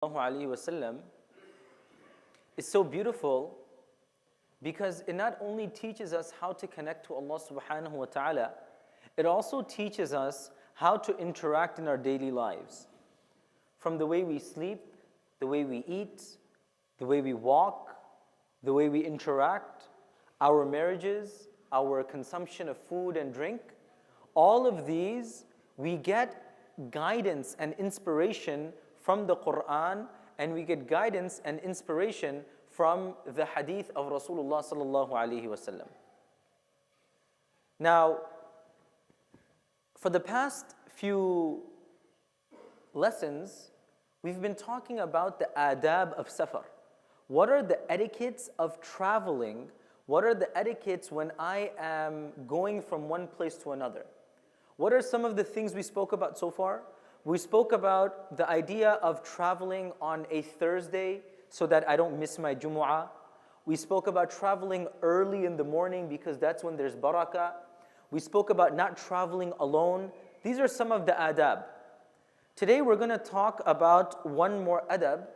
Alaihi Wasallam is so beautiful because it not only teaches us how to connect to Allah subhanahu wa ta'ala, it also teaches us how to interact in our daily lives. From the way we sleep, the way we eat, the way we walk, the way we interact, our marriages, our consumption of food and drink, all of these, we get guidance and inspiration from the Quran, and we get guidance and inspiration from the Hadith of Rasulullah sallallahu alaihi wasallam. Now, for the past few lessons, we've been talking about the adab of safar. What are the etiquettes of traveling? What are the etiquettes when I am going from one place to another? What are some of the things we spoke about so far? We spoke about the idea of traveling on a Thursday so that I don't miss my Jumu'ah. We spoke about traveling early in the morning because that's when there's barakah. We spoke about not traveling alone. These are some of the adab. Today we're going to talk about one more adab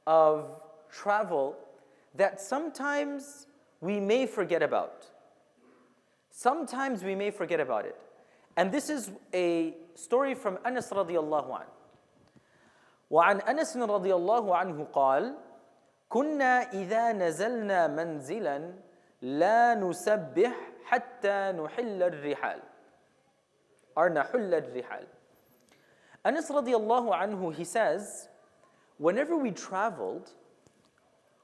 of travel that sometimes we may forget about. Sometimes we may forget about it. And this is a story from Anas radiallahu anhu. وعن أنس رضي الله عنه قال كنا إذا نزلنا منزلا لا نسبح حتى نحل الرحال or نحل الرحال. Anas radiallahu anhu, he says, whenever we traveled,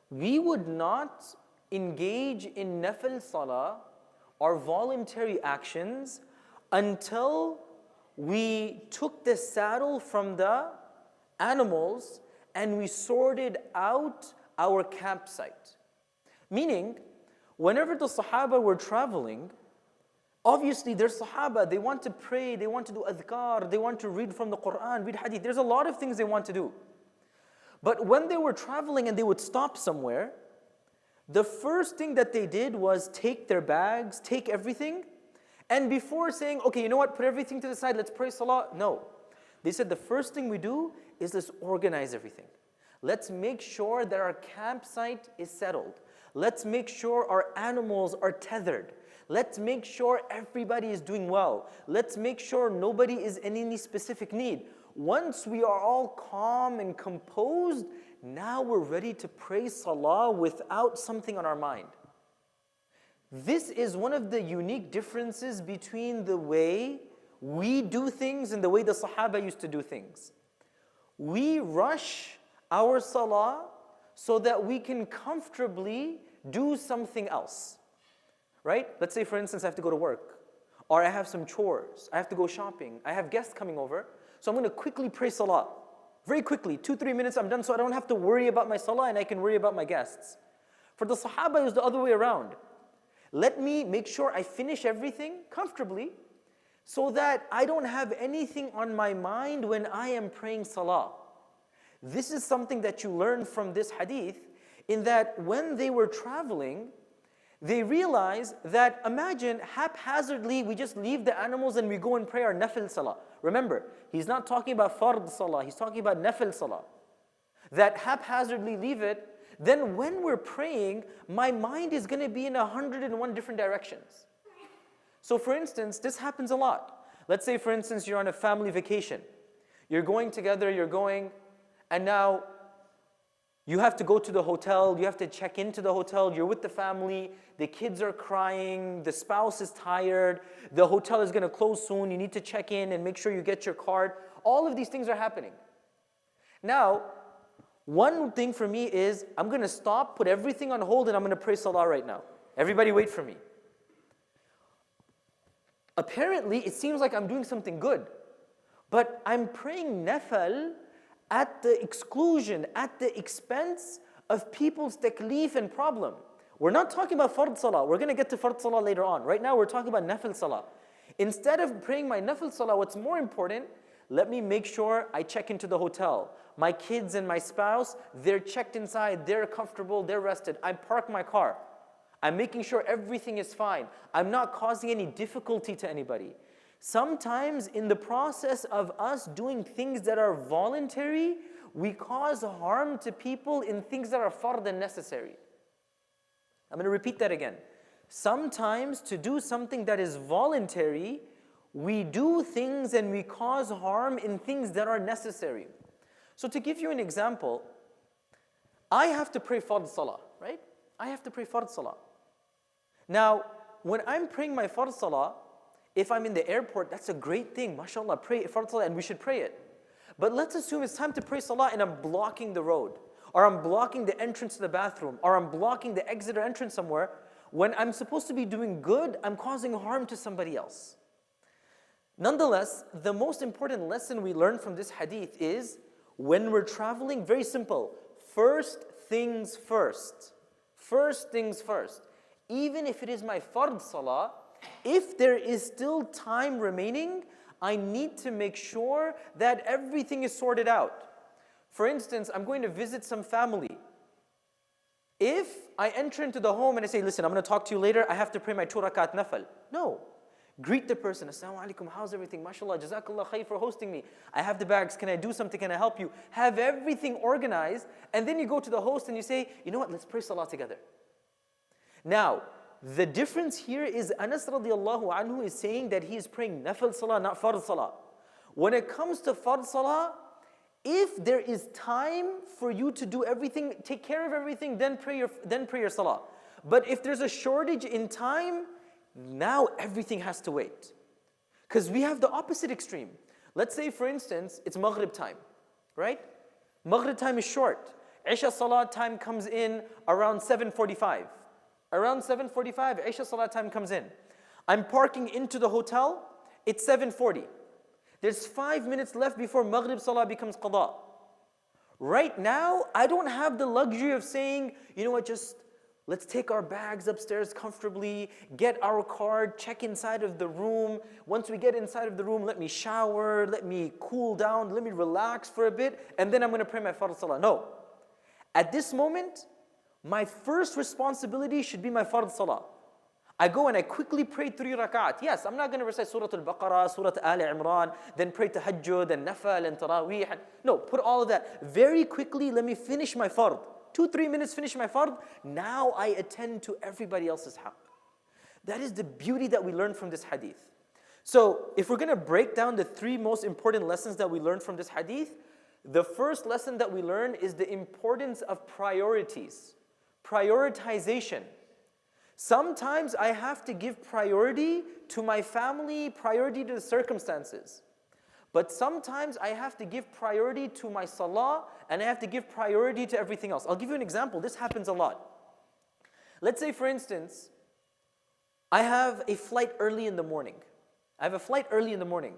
we would not engage in nafil salah or voluntary actions until we took the saddle from the animals and we sorted out our campsite. Meaning, whenever the Sahaba were traveling, obviously they're Sahaba, they want to pray, they want to do adhkar, they want to read from the Quran, read Hadith. There's a lot of things they want to do. But when they were traveling and they would stop somewhere, the first thing that they did was take their bags, take everything, and before saying, okay, you know what, put everything to the side, let's pray salah, no. They said the first thing we do is let's organize everything. Let's make sure that our campsite is settled. Let's make sure our animals are tethered. Let's make sure everybody is doing well. Let's make sure nobody is in any specific need. Once we are all calm and composed, now we're ready to pray salah without something on our mind. This is one of the unique differences between the way we do things and the way the Sahaba used to do things. We rush our salah so that we can comfortably do something else. Right? Let's say, for instance, I have to go to work, or I have some chores, I have to go shopping, I have guests coming over, so I'm going to quickly pray salah. Very quickly, 2-3 minutes, I'm done, so I don't have to worry about my salah and I can worry about my guests. For the Sahaba, it was the other way around. Let me make sure I finish everything comfortably so that I don't have anything on my mind when I am praying salah. This is something that you learn from this hadith, in that when they were traveling, they realized that, imagine haphazardly we just leave the animals and we go and pray our nafil salah. Remember, he's not talking about fard salah, he's talking about nafil salah. That haphazardly leave it, then when we're praying, my mind is going to be in 101 different directions. So for instance, this happens a lot. Let's say, for instance, you're on a family vacation. You're going together, and now you have to go to the hotel, you have to check into the hotel, you're with the family, the kids are crying, the spouse is tired, the hotel is going to close soon, you need to check in and make sure you get your card. All of these things are happening. Now, one thing for me is, I'm going to stop, put everything on hold, and I'm going to pray salah right now. Everybody wait for me. Apparently, it seems like I'm doing something good, but I'm praying nafal at the exclusion, at the expense of people's taklif and problem. We're not talking about fard salah. We're going to get to fard salah later on. Right now, we're talking about nafil salah. Instead of praying my nafil salah, what's more important, let me make sure I check into the hotel. My kids and my spouse, they're checked inside, they're comfortable, they're rested. I park my car. I'm making sure everything is fine. I'm not causing any difficulty to anybody. Sometimes in the process of us doing things that are voluntary, we cause harm to people in things that are fard and necessary. I'm going to repeat that again. Sometimes to do something that is voluntary, we do things and we cause harm in things that are necessary. So to give you an example, I have to pray fard salah, right? I have to pray fard salah. Now, when I'm praying my fard salah, if I'm in the airport, that's a great thing. MashaAllah, pray fard salah and we should pray it. But let's assume it's time to pray salah and I'm blocking the road, or I'm blocking the entrance to the bathroom, or I'm blocking the exit or entrance somewhere. When I'm supposed to be doing good, I'm causing harm to somebody else. Nonetheless, the most important lesson we learn from this hadith is, when we're traveling, very simple, first things first. First things first. Even if it is my fard salah, if there is still time remaining, I need to make sure that everything is sorted out. For instance, I'm going to visit some family. If I enter into the home and I say, listen, I'm going to talk to you later, I have to pray my 2 rakat nafal. No. Greet the person. Assalamu alaikum, how's everything? MashaAllah, jazakallah khair for hosting me. I have the bags, can I do something, can I help you? Have everything organized, and then you go to the host and you say, you know what, let's pray salah together. Now, the difference here is Anas radiallahu anhu is saying that he is praying nafal salah, not fard salah. When it comes to fard salah, if there is time for you to do everything, take care of everything, then pray your salah. But if there's a shortage in time, now everything has to wait. Because we have the opposite extreme. Let's say, for instance, it's Maghrib time, right? Maghrib time is short. Isha Salah time comes in around 7:45. Around 7:45, Isha Salah time comes in. I'm parking into the hotel, it's 7:40. There's 5 minutes left before Maghrib Salah becomes Qada. Right now, I don't have the luxury of saying, you know what, just let's take our bags upstairs comfortably, get our card, check inside of the room. Once we get inside of the room, let me shower, let me cool down, let me relax for a bit, and then I'm going to pray my fard salah. No. At this moment, my first responsibility should be my fard salah. I go and I quickly pray 3 rakat. Yes, I'm not going to recite Surah Al-Baqarah, Surah Al Imran, then pray tahajjud and nafal and taraweeh. No, put all of that. Very quickly, let me finish my fard. 2-3 minutes, finish my fard. Now I attend to everybody else's haqq. That is the beauty that we learn from this hadith. So if we're going to break down the 3 most important lessons that we learned from this hadith, the first lesson that we learn is the importance of priorities. Prioritization. Sometimes I have to give priority to my family, priority to the circumstances. But sometimes I have to give priority to my salah, and I have to give priority to everything else. I'll give you an example. This happens a lot. Let's say, for instance, I have a flight early in the morning. I have a flight early in the morning.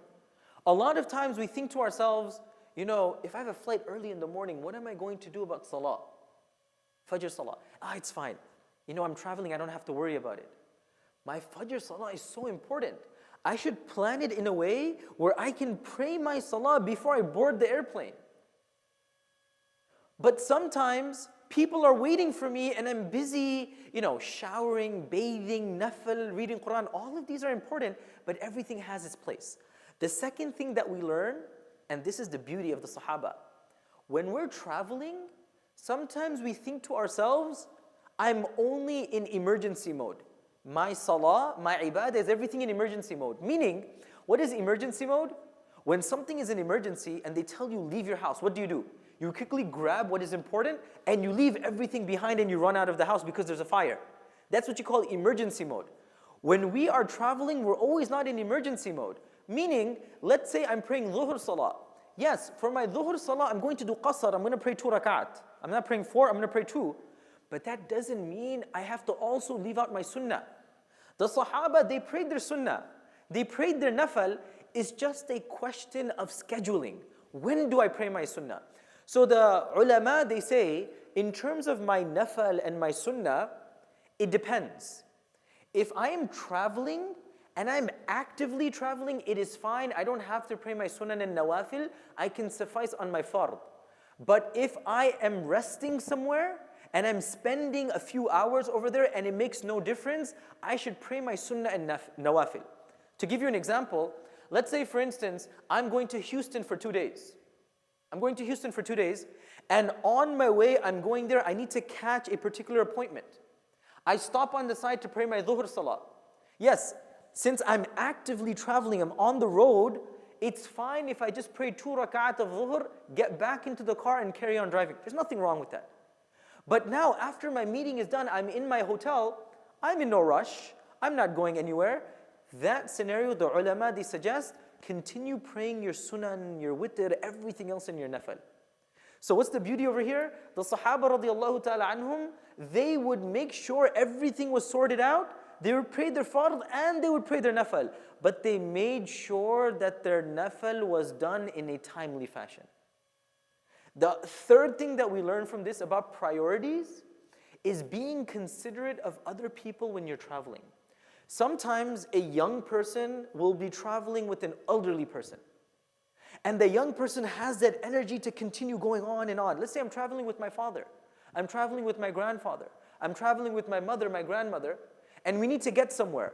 A lot of times we think to ourselves, you know, if I have a flight early in the morning, what am I going to do about salah? Fajr salah. It's fine. You know, I'm traveling, I don't have to worry about it. My Fajr salah is so important. I should plan it in a way where I can pray my salah before I board the airplane. But sometimes people are waiting for me and I'm busy, you know, showering, bathing, nafil, reading Quran. All of these are important, but everything has its place. The second thing that we learn, and this is the beauty of the Sahaba, when we're traveling, sometimes we think to ourselves, I'm only in emergency mode. My salah, my ibadah is everything in emergency mode. Meaning, what is emergency mode? When something is an emergency and they tell you leave your house, what do? You quickly grab what is important and you leave everything behind and you run out of the house because there's a fire. That's what you call emergency mode. When we are traveling, we're always not in emergency mode. Meaning, let's say I'm praying dhuhr salah. Yes, for my dhuhr salah, I'm going to do qasr, I'm going to pray 2 rakat. I'm not praying 4, I'm going to pray 2. But that doesn't mean I have to also leave out my sunnah. The Sahaba, they prayed their sunnah. They prayed their nafal. It's just a question of scheduling. When do I pray my sunnah? So the ulama, they say, in terms of my nafal and my sunnah, it depends. If I am traveling and I'm actively traveling, it is fine. I don't have to pray my sunnah and nawafil. I can suffice on my fard. But if I am resting somewhere, and I'm spending a few hours over there and it makes no difference, I should pray my sunnah and nawafil. To give you an example, let's say for instance, I'm going to Houston for 2 days. I'm going to Houston for 2 days, and on my way, I'm going there, I need to catch a particular appointment. I stop on the side to pray my dhuhr salah. Yes, since I'm actively traveling, I'm on the road, it's fine if I just pray 2 rak'at of dhuhr, get back into the car and carry on driving. There's nothing wrong with that. But now, after my meeting is done, I'm in my hotel, I'm in no rush, I'm not going anywhere. That scenario, the ulama, they suggest, continue praying your sunan, your witr, everything else in your nafal. So what's the beauty over here? The Sahaba radiallahu ta'ala anhum, they would make sure everything was sorted out. They would pray their fard and they would pray their nafal. But they made sure that their nafal was done in a timely fashion. The third thing that we learn from this about priorities is being considerate of other people when you're traveling. Sometimes a young person will be traveling with an elderly person. And the young person has that energy to continue going on and on. Let's say I'm traveling with my father. I'm traveling with my grandfather. I'm traveling with my mother, my grandmother. And we need to get somewhere.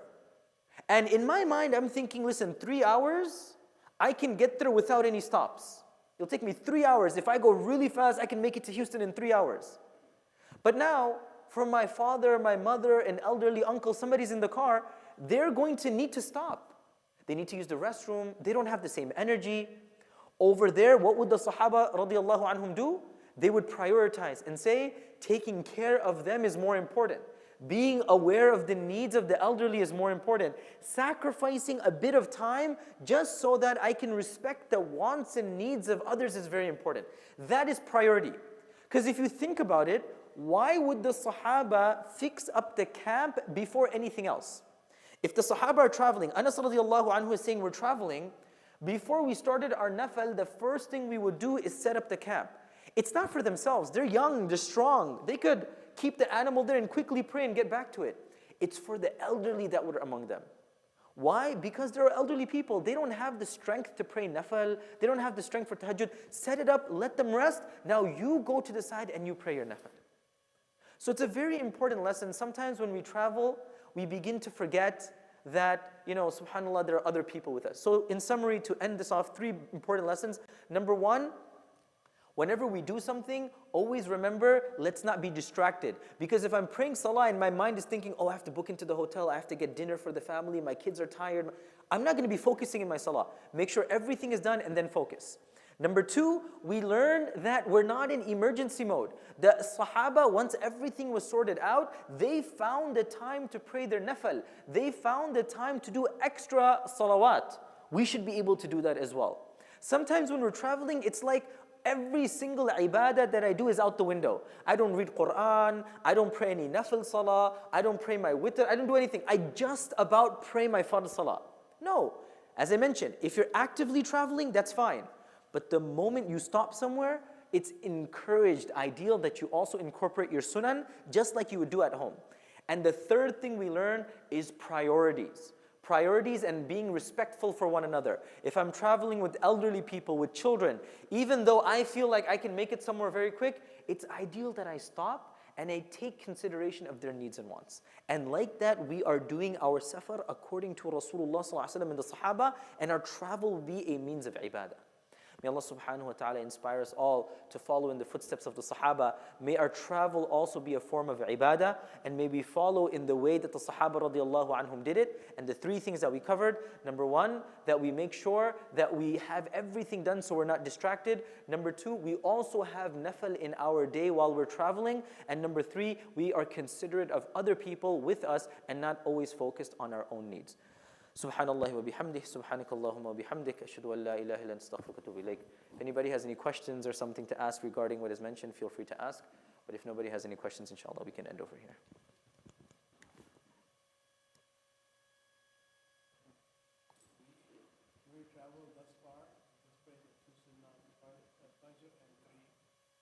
And in my mind, I'm thinking, listen, 3 hours, I can get there without any stops. It'll take me 3 hours. If I go really fast, I can make it to Houston in 3 hours. But now, from my father, my mother, an elderly uncle, somebody's in the car, they're going to need to stop. They need to use the restroom. They don't have the same energy. Over there, what would the Sahaba radiallahu anhum do? They would prioritize and say, taking care of them is more important. Being aware of the needs of the elderly is more important. Sacrificing a bit of time just so that I can respect the wants and needs of others is very important. That is priority. Because if you think about it, why would the Sahaba fix up the camp before anything else? If the Sahaba are traveling, Anas radiallahu anhu is saying we're traveling, before we started our nafal, the first thing we would do is set up the camp. It's not for themselves. They're young, they're strong. They could keep the animal there and quickly pray and get back to it. It's for the elderly that were among them. Why? Because there are elderly people. They don't have the strength to pray nafal. They don't have the strength for tahajjud. Set it up, let them rest. Now you go to the side and you pray your nafal. So it's a very important lesson. Sometimes when we travel, we begin to forget that, subhanAllah, there are other people with us. So in summary, to end this off, 3 important lessons. Number 1, whenever we do something, always remember, let's not be distracted. Because if I'm praying salah and my mind is thinking, oh, I have to book into the hotel, I have to get dinner for the family, my kids are tired, I'm not going to be focusing in my salah. Make sure everything is done and then focus. Number 2, we learn that we're not in emergency mode. The Sahaba, once everything was sorted out, they found the time to pray their nafal. They found the time to do extra salawat. We should be able to do that as well. Sometimes when we're traveling, it's like every single ibadah that I do is out the window. I don't read Quran, I don't pray any nafal salah, I don't pray my witr, I don't do anything. I just about pray my fard salah. No, as I mentioned, if you're actively traveling, that's fine. But the moment you stop somewhere, it's encouraged, ideal that you also incorporate your sunan just like you would do at home. And the third thing we learn is priorities. Priorities and being respectful for one another. If I'm traveling with elderly people, with children, even though I feel like I can make it somewhere very quick, it's ideal that I stop and I take consideration of their needs and wants. And like that, we are doing our safar according to Rasulullah ﷺ and the Sahaba, and our travel will be a means of ibadah. May Allah subhanahu wa ta'ala inspire us all to follow in the footsteps of the Sahaba. May our travel also be a form of ibadah, and may we follow in the way that the Sahaba radiallahu anhum did it. And the 3 things that we covered: number 1, that we make sure that we have everything done so we're not distracted. Number 2, we also have nafal in our day while we're traveling. And number 3, we are considerate of other people with us and not always focused on our own needs. Subhanallah wa bihamdih, subhanakallahumma wa bihamdik, ashhadu an la ilaha illa anta astaghfiruka wa atubu ilayk. If anybody has any questions or something to ask regarding what is mentioned, feel free to ask. But if nobody has any questions, inshallah, we can end over here. We travel thus far, let's pray the 2 sunnah, Fajr and 3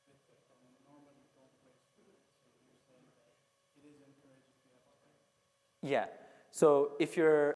witr. Normally don't pray sunnah, so you're saying that it is encouraged if you have to pray. Yeah. So if you're